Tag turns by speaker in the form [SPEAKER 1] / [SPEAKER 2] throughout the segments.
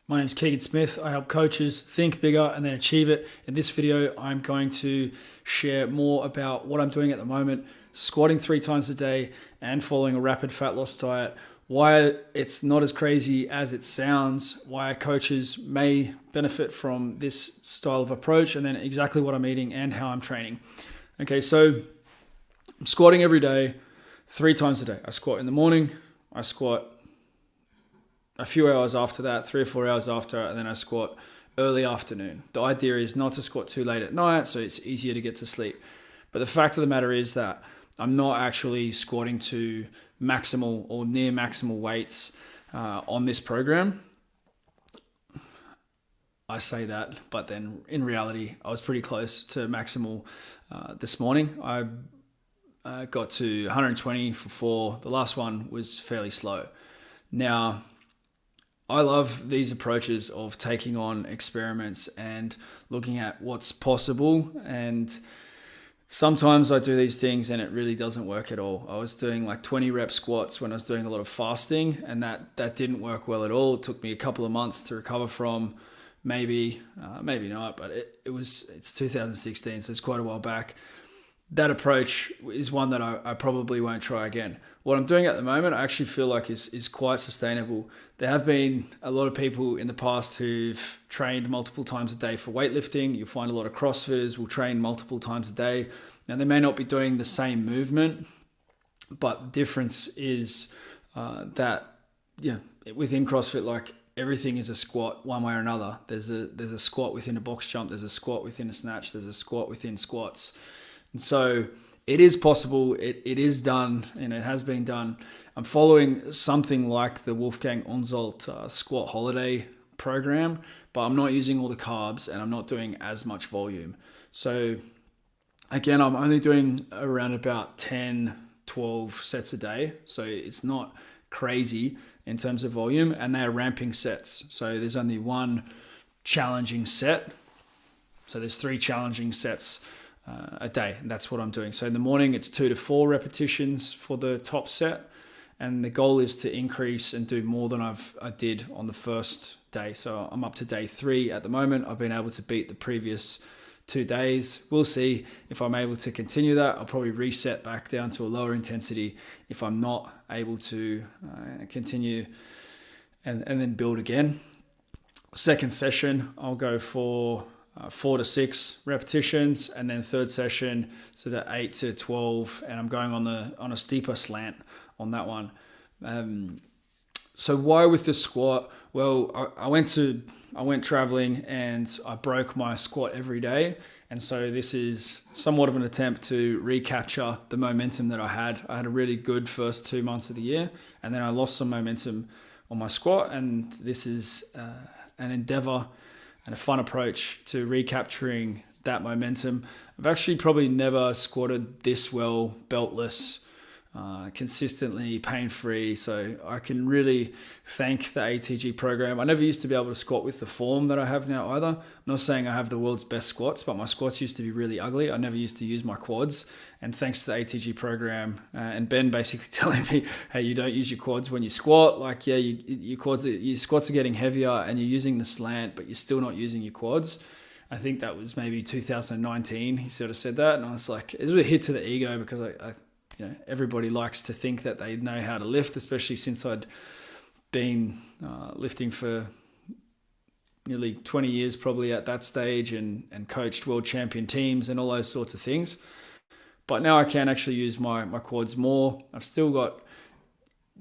[SPEAKER 1] My name is Keegan Smith. I help coaches think bigger and then achieve it. In this video, I'm going to share more about what I'm doing at the moment, squatting 3 times a day and following a rapid fat loss diet, why it's not as crazy as it sounds, why coaches may benefit from this style of approach, and then exactly what I'm eating and how I'm training. Okay, so I'm squatting every day, 3 times a day. I squat in the morning, I squat a few hours after that, 3 or 4 hours after, and then I squat early afternoon. The idea is not to squat too late at night, so it's easier to get to sleep. But the fact of the matter is that I'm not actually squatting to maximal or near maximal weights on this program. I say that, but then in reality, I was pretty close to maximal this morning. I got to 120 for 4. The last one was fairly slow. Now, I love these approaches of taking on experiments and looking at what's possible. And sometimes I do these things and it really doesn't work at all. I was doing like 20 rep squats when I was doing a lot of fasting, and that didn't work well at all. It took me a couple of months to recover from. Maybe not, but it's 2016, so it's quite a while back. That approach is one that I probably won't try again. What I'm doing at the moment, I actually feel like is quite sustainable. There have been a lot of people in the past who've trained multiple times a day for weightlifting. You'll find a lot of CrossFitters will train multiple times a day. Now, they may not be doing the same movement, but the difference is that within CrossFit, like everything is a squat one way or another. There's a squat within a box jump. There's a squat within a snatch. There's a squat within squats. And so it is possible, it is done, and it has been done. I'm following something like the Wolfgang Unzolt squat holiday program, but I'm not using all the carbs and I'm not doing as much volume. So again, I'm only doing around about 10, 12 sets a day. So it's not crazy in terms of volume, and they're ramping sets. So there's only one challenging set. So there's 3 challenging sets a day, and that's what I'm doing. So in the morning, it's 2 to 4 repetitions for the top set, and the goal is to increase and do more than I did on the first day. So I'm up to day 3 at the moment. I've been able to beat the previous 2 days. We'll see if I'm able to continue that. I'll probably reset back down to a lower intensity if I'm not able to continue and then build again. Second session, I'll go for 4 to 6 repetitions, and then third session, so that 8 to 12, and I'm going on a steeper slant on that one. So why with the squat? Well, I went traveling and I broke my squat every day, and so this is somewhat of an attempt to recapture the momentum that I had. I had a really good first 2 months of the year, and then I lost some momentum on my squat, and this is an endeavor and a fun approach to recapturing that momentum. I've actually probably never squatted this well, beltless, consistently, pain-free. So I can really thank the ATG program. I never used to be able to squat with the form that I have now either. I'm not saying I have the world's best squats, but my squats used to be really ugly. I never used to use my quads. And thanks to the ATG program and Ben basically telling me, hey, you don't use your quads when you squat. Like, yeah, your squats are getting heavier and you're using the slant, but you're still not using your quads. I think that was maybe 2019. He sort of said that. And I was like, it was a hit to the ego because everybody likes to think that they know how to lift, especially since I'd been lifting for nearly 20 years probably at that stage and coached world champion teams and all those sorts of things. But now I can actually use my quads more. I've still got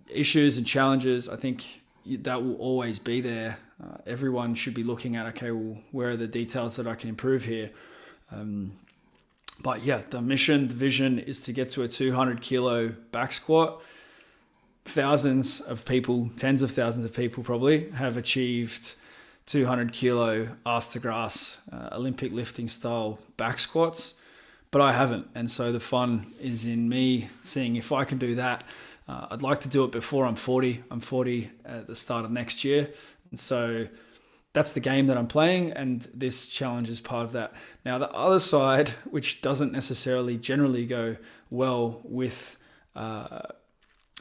[SPEAKER 1] issues and challenges. I think that will always be there. Everyone should be looking at, okay, well, where are the details that I can improve here? But yeah, the vision is to get to a 200 kilo back squat. Thousands of people, tens of thousands of people probably have achieved 200 kilo ass to grass, Olympic lifting style back squats, but I haven't. And so the fun is in me seeing if I can do that. I'd like to do it before I'm 40. I'm 40 at the start of next year. And so that's the game that I'm playing, and this challenge is part of that. Now, the other side, which doesn't necessarily generally go well with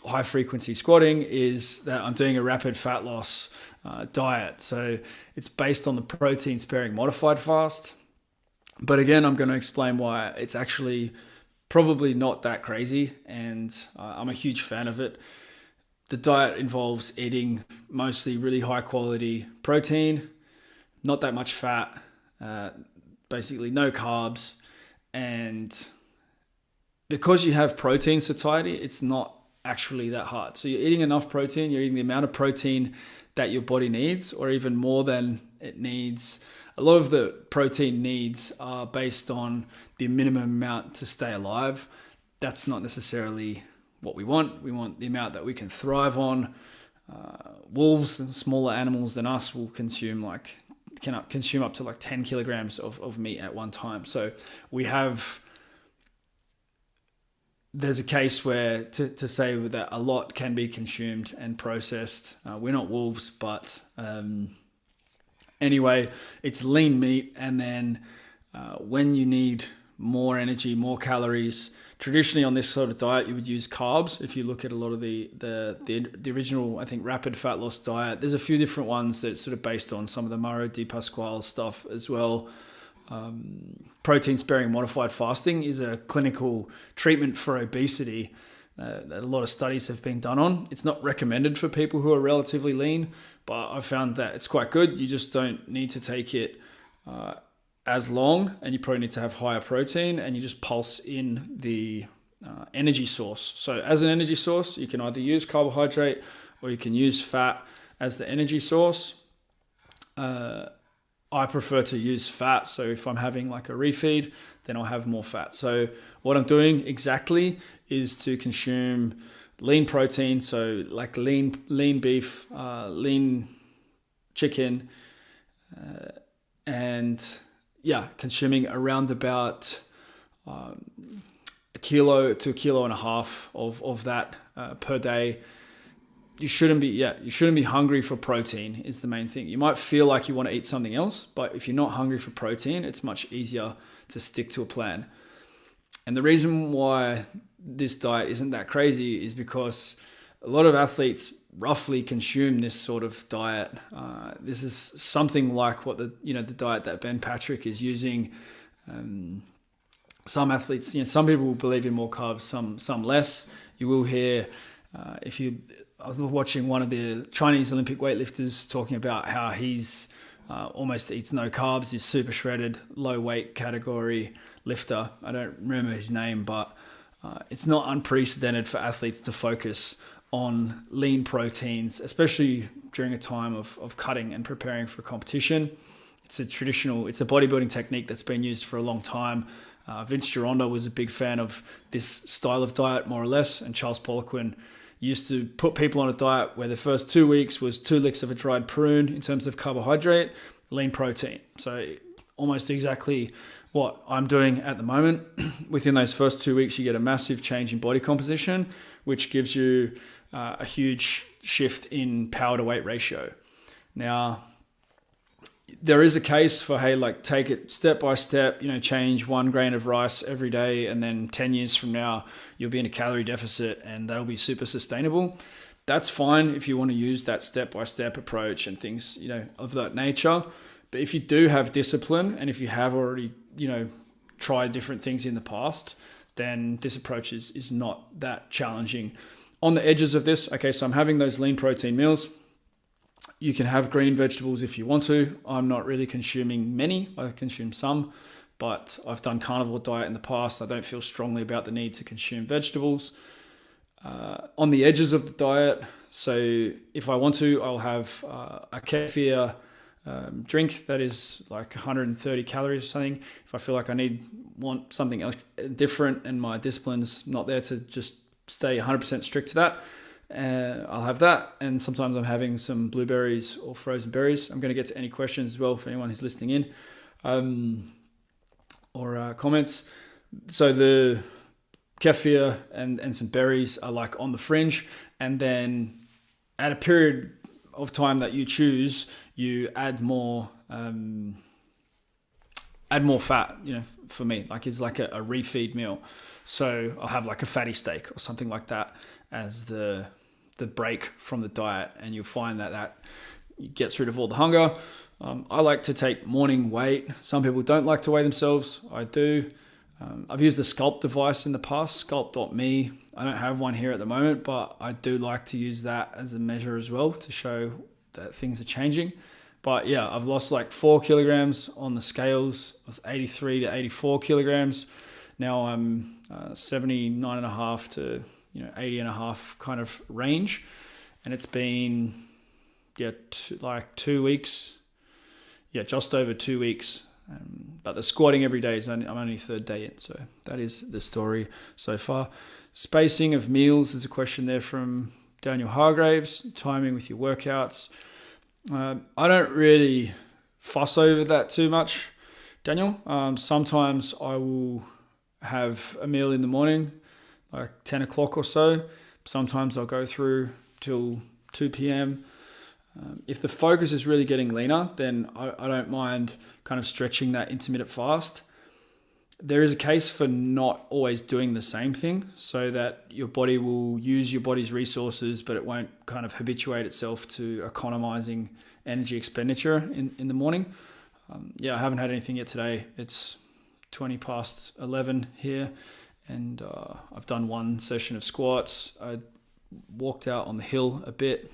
[SPEAKER 1] high frequency squatting is that I'm doing a rapid fat loss diet. So it's based on the protein sparing modified fast. But again, I'm going to explain why it's actually probably not that crazy, and I'm a huge fan of it. The diet involves eating mostly really high quality protein, not that much fat, basically no carbs, and because you have protein satiety, it's not actually that hard. So you're eating enough protein, you're eating the amount of protein that your body needs, or even more than it needs. A lot of the protein needs are based on the minimum amount to stay alive. That's not necessarily what we want. We want the amount that we can thrive on. Wolves and smaller animals than us will consume up to like 10 kilograms of meat at one time. So there's a case where to say that a lot can be consumed and processed. We're not wolves, but anyway, it's lean meat. And then when you need more energy, more calories, traditionally on this sort of diet, you would use carbs. If you look at a lot of the original, I think, rapid fat loss diet, there's a few different ones that's sort of based on some of the Mauro Di Pasquale stuff as well. Protein sparing modified fasting is a clinical treatment for obesity that a lot of studies have been done on. It's not recommended for people who are relatively lean, but I've found that it's quite good. You just don't need to take it as long, and you probably need to have higher protein, and you just pulse in the energy source. So as an energy source, you can either use carbohydrate or you can use fat as the energy source. I prefer to use fat. So if I'm having like a refeed, then I'll have more fat. So what I'm doing exactly is to consume lean protein. So like lean beef, lean chicken, and consuming around about a kilo to 1.5 kilos of that per day. You shouldn't be hungry for protein is the main thing. You might feel like you want to eat something else, but if you're not hungry for protein, it's much easier to stick to a plan. And the reason why this diet isn't that crazy is because a lot of athletes roughly consume this sort of diet. This is something like what the diet that Ben Patrick is using. Some athletes, some people will believe in more carbs, some less. You will hear I was watching one of the Chinese Olympic weightlifters talking about how he's almost eats no carbs. He's super shredded, low weight category lifter. I don't remember his name, but it's not unprecedented for athletes to focus on lean proteins, especially during a time of cutting and preparing for competition. It's a bodybuilding technique that's been used for a long time. Vince Gironda was a big fan of this style of diet, more or less, and Charles Poliquin used to put people on a diet where the first 2 weeks was 2 licks of a dried prune in terms of carbohydrate, lean protein. So almost exactly what I'm doing at the moment. Within those first 2 weeks, you get a massive change in body composition, which gives you a huge shift in power to weight ratio. Now, there is a case for, take it step by step, change 1 grain of rice every day, and then 10 years from now, you'll be in a calorie deficit and that'll be super sustainable. That's fine if you want to use that step-by-step approach and things, of that nature. But if you do have discipline, and if you have already, tried different things in the past, then this approach is not that challenging. On the edges of this, okay, so I'm having those lean protein meals. You can have green vegetables if you want to. I'm not really consuming many. I consume some, but I've done carnivore diet in the past. I don't feel strongly about the need to consume vegetables. On the edges of the diet, so if I want to, I'll have a kefir drink that is like 130 calories or something. If I feel like I want something else different and my discipline's not there to just stay 100% strict to that, I'll have that. And sometimes I'm having some blueberries or frozen berries. I'm going to get to any questions as well for anyone who's listening in, or comments. So the kefir and some berries are like on the fringe, and then at a period of time that you choose, you add more add more fat, for me, like it's like a refeed meal. So I'll have like a fatty steak or something like that as the break from the diet, and you'll find that gets rid of all the hunger. I like to take morning weight. Some people don't like to weigh themselves. I do. I've used the Sculpt device in the past, sculpt.me. I don't have one here at the moment, but I do like to use that as a measure as well to show that things are changing. But yeah, I've lost like 4 kilograms on the scales. I was 83 to 84 kilograms. Now I'm 79 and a half to 80 and a half kind of range. And it's been, 2 weeks. Yeah, just over 2 weeks. But the squatting every day I'm only third day in. So that is the story so far. Spacing of meals is a question there from Daniel Hargraves. Timing with your workouts. I don't really fuss over that too much, Daniel. Sometimes I will have a meal in the morning, like 10 o'clock or so. Sometimes I'll go through till 2 p.m. If the focus is really getting leaner, then I don't mind kind of stretching that intermittent fast. There is a case for not always doing the same thing so that your body will use your body's resources, but it won't kind of habituate itself to economizing energy expenditure in the morning. I haven't had anything yet today. It's 20 past 11 here, and I've done one session of squats. I walked out on the hill a bit.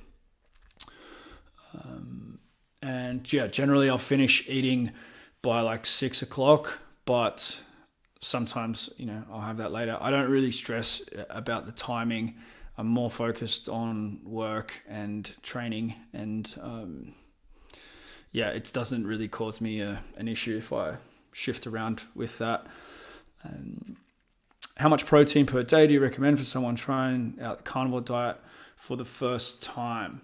[SPEAKER 1] Generally I'll finish eating by like 6 o'clock, but sometimes, I'll have that later. I don't really stress about the timing. I'm more focused on work and training, and it doesn't really cause me an issue if I shift around with that. How much protein per day do you recommend for someone trying out the carnivore diet for the first time?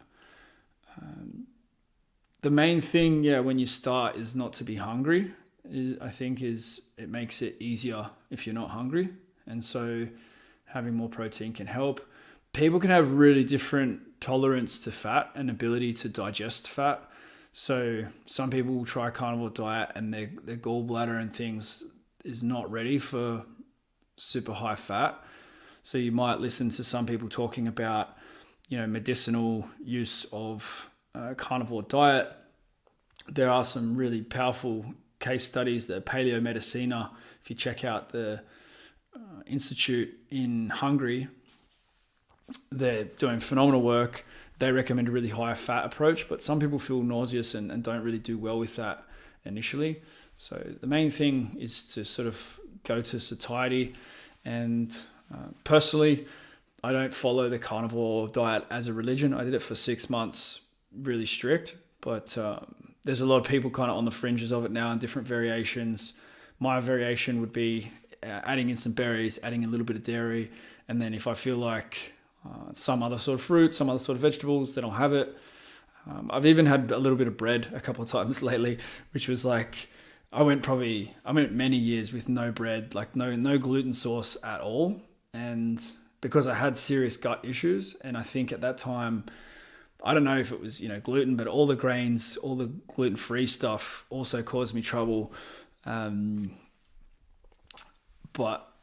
[SPEAKER 1] The main thing, when you start is not to be hungry. I think it makes it easier if you're not hungry. And so having more protein can help. People can have really different tolerance to fat and ability to digest fat. So some people will try carnivore diet and their gallbladder and things is not ready for super high fat. So you might listen to some people talking about, medicinal use of carnivore diet. There are some really powerful case studies. The Paleo Medicina, if you check out the institute in Hungary, they're doing phenomenal work. They recommend a really high fat approach, but some people feel nauseous and don't really do well with that initially. So the main thing is to sort of go to satiety. And personally, I don't follow the carnivore diet as a religion. I did it for 6 months, really strict, but there's a lot of people kind of on the fringes of it now and different variations. My variation would be adding in some berries, adding a little bit of dairy, and then if I feel like some other sort of fruit, some other sort of vegetables, then I'll have it. I've even had a little bit of bread a couple of times lately, which was like, I went many years with no bread, like no gluten source at all. And because I had serious gut issues, and I think at that time, I don't know if it was, gluten, but all the grains, all the gluten-free stuff also caused me trouble. But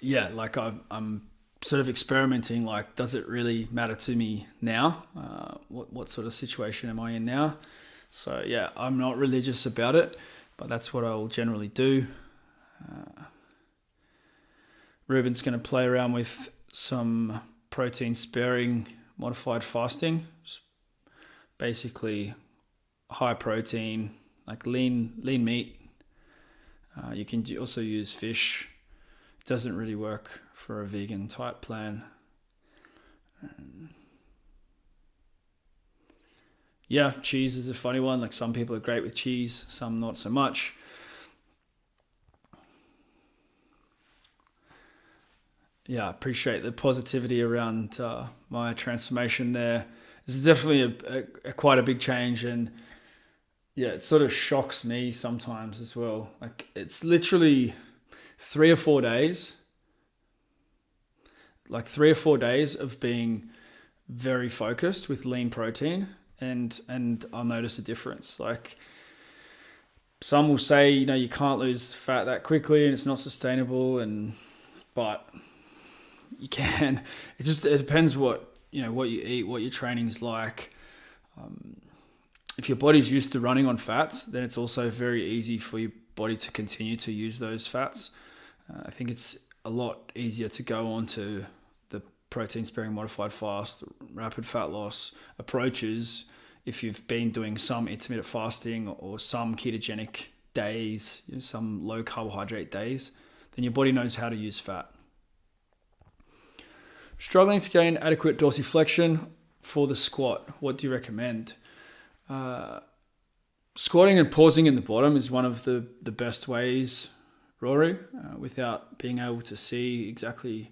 [SPEAKER 1] yeah, like I'm sort of experimenting, like, does it really matter to me now? What sort of situation am I in now? So yeah, I'm not religious about it, but that's what I'll generally do. Ruben's going to play around with some protein sparing modified fasting. Just basically high protein, like lean meat. You can also use fish. It doesn't really work for a vegan type plan. Cheese is a funny one. Like, some people are great with cheese, some not so much. I appreciate the positivity around my transformation there. This is definitely a quite a big change, and it sort of shocks me sometimes as well. Like, it's literally 3 or 4 days, like 3 or 4 days of being very focused with lean protein, and I'll notice a difference. Like, some will say, you can't lose fat that quickly and it's not sustainable, but you can. It depends what you eat, what your training's like. If your body's used to running on fats, then it's also very easy for your body to continue to use those fats. I think it's a lot easier to go on to the protein sparing modified fast, rapid fat loss approaches if you've been doing some intermittent fasting or some ketogenic days, some low carbohydrate days, then your body knows how to use fat. Struggling to gain adequate dorsiflexion for the squat, what do you recommend? Squatting and pausing in the bottom is one of the best ways, Rory, without being able to see exactly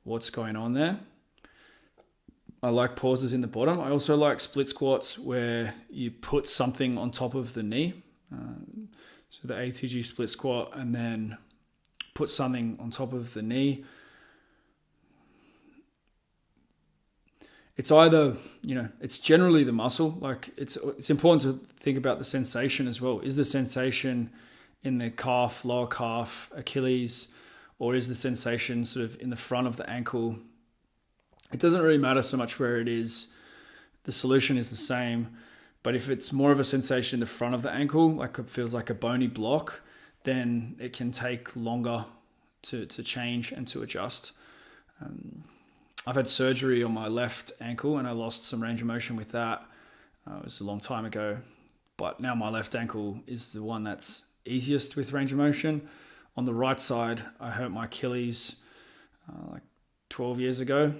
[SPEAKER 1] what's going on there. I like pauses in the bottom. I also like split squats where you put something on top of the knee. So the ATG split squat, and then put something on top of the knee. It's either, it's generally the muscle. Like it's important to think about the sensation as well. Is the sensation in the calf, lower calf, Achilles, or is the sensation sort of in the front of the ankle? It doesn't really matter so much where it is. The solution is the same. But if it's more of a sensation in the front of the ankle, like it feels like a bony block, then it can take longer to change and to adjust. I've had surgery on my left ankle and I lost some range of motion with that. It was a long time ago. But now my left ankle is the one that's easiest with range of motion. On the right side, I hurt my Achilles like 12 years ago,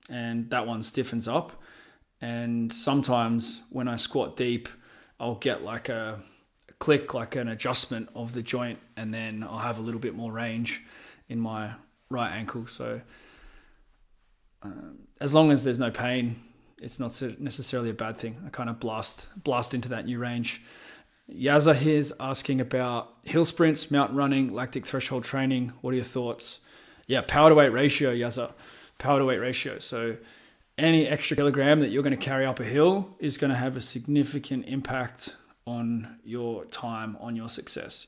[SPEAKER 1] and that one stiffens up. And sometimes when I squat deep, I'll get like a click, like an adjustment of the joint, and then I'll have a little bit more range in my right ankle. So as long as there's no pain, it's not necessarily a bad thing. I kind of blast into that new range. Yazza here's asking about hill sprints, mountain running, lactic threshold training. What are your thoughts? Yeah, power to weight ratio, Yazza. Power to weight ratio. So any extra kilogram that you're going to carry up a hill is going to have a significant impact on your time, on your success.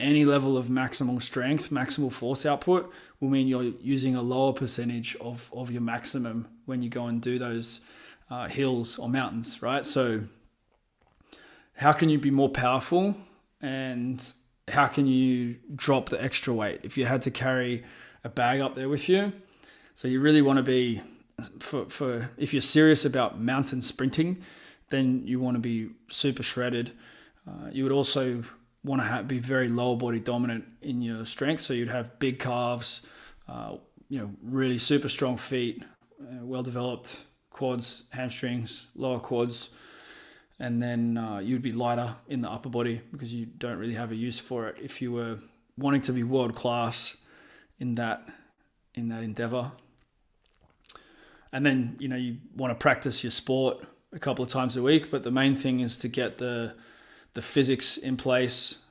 [SPEAKER 1] Any level of maximal strength, maximal force output will mean you're using a lower percentage of your maximum when you go and do those hills or mountains, right? So how can you be more powerful, and how can you drop the extra weight if you had to carry a bag up there with you? So you really want to be, for if you're serious about mountain sprinting, then you want to be super shredded. You would also want to be very lower body dominant in your strength. So you'd have big calves, really super strong feet, well developed quads, hamstrings, lower quads, and then you'd be lighter in the upper body because you don't really have a use for it if you were wanting to be world class in that endeavor. And then you want to practice your sport a couple of times a week, but the main thing is to get the physics in place.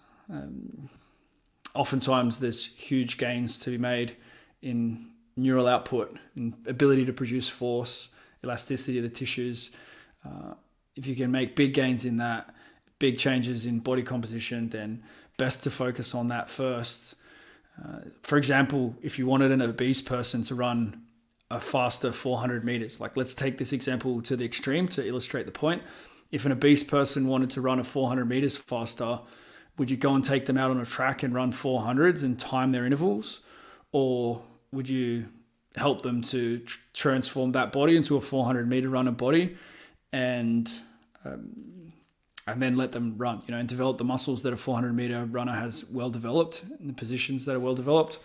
[SPEAKER 1] Oftentimes there's huge gains to be made in neural output, in ability to produce force, elasticity of the tissues. If you can make big gains in that, big changes in body composition, then best to focus on that first. For example, if you wanted an obese person to run a faster 400 meters, like let's take this example to the extreme to illustrate the point. If an obese person wanted to run a 400 meters faster, would you go and take them out on a track and run 400s and time their intervals? Or would you help them to transform that body into a 400 meter runner body and then let them run, and develop the muscles that a 400 meter runner has well developed and the positions that are well developed?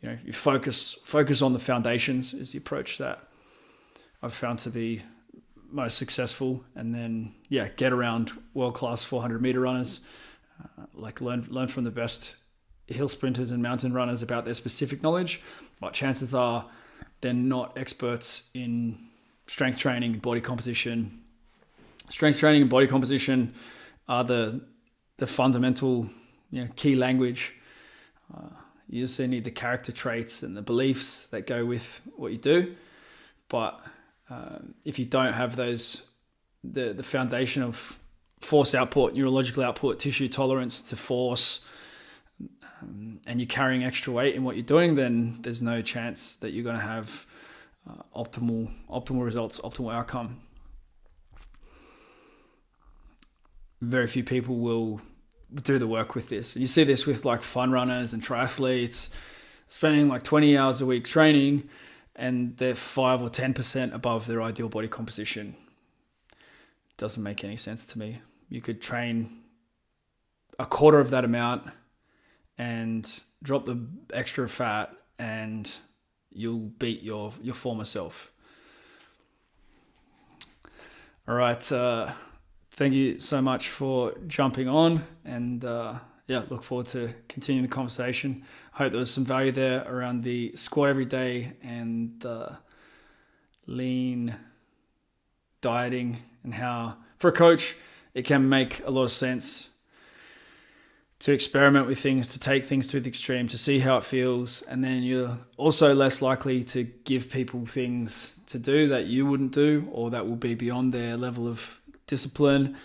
[SPEAKER 1] You focus on the foundations is the approach that I've found to be most successful. And then, get around world-class 400 meter runners, learn from the best hill sprinters and mountain runners about their specific knowledge. But chances are they're not experts in strength training and body composition. Strength training and body composition are the fundamental key language. You also need the character traits and the beliefs that go with what you do. But if you don't have those, the foundation of force output, neurological output, tissue tolerance to force, and you're carrying extra weight in what you're doing, then there's no chance that you're going to have optimal results, optimal outcome. Very few people will do the work with this. And you see this with like fun runners and triathletes spending like 20 hours a week training, and they're 5 or 10% above their ideal body composition. Doesn't make any sense to me. You could train a quarter of that amount and drop the extra fat, and you'll beat your former self. All right. Thank you so much for jumping on, and look forward to continuing the conversation. I hope there was some value there around the squat every day and the lean dieting, and how for a coach it can make a lot of sense to experiment with things, to take things to the extreme, to see how it feels, and then you're also less likely to give people things to do that you wouldn't do, or that will be beyond their level of discipline.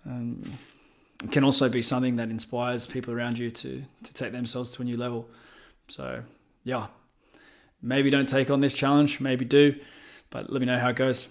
[SPEAKER 1] It can also be something that inspires people around you to take themselves to a new level. So yeah, maybe don't take on this challenge, maybe do, but let me know how it goes.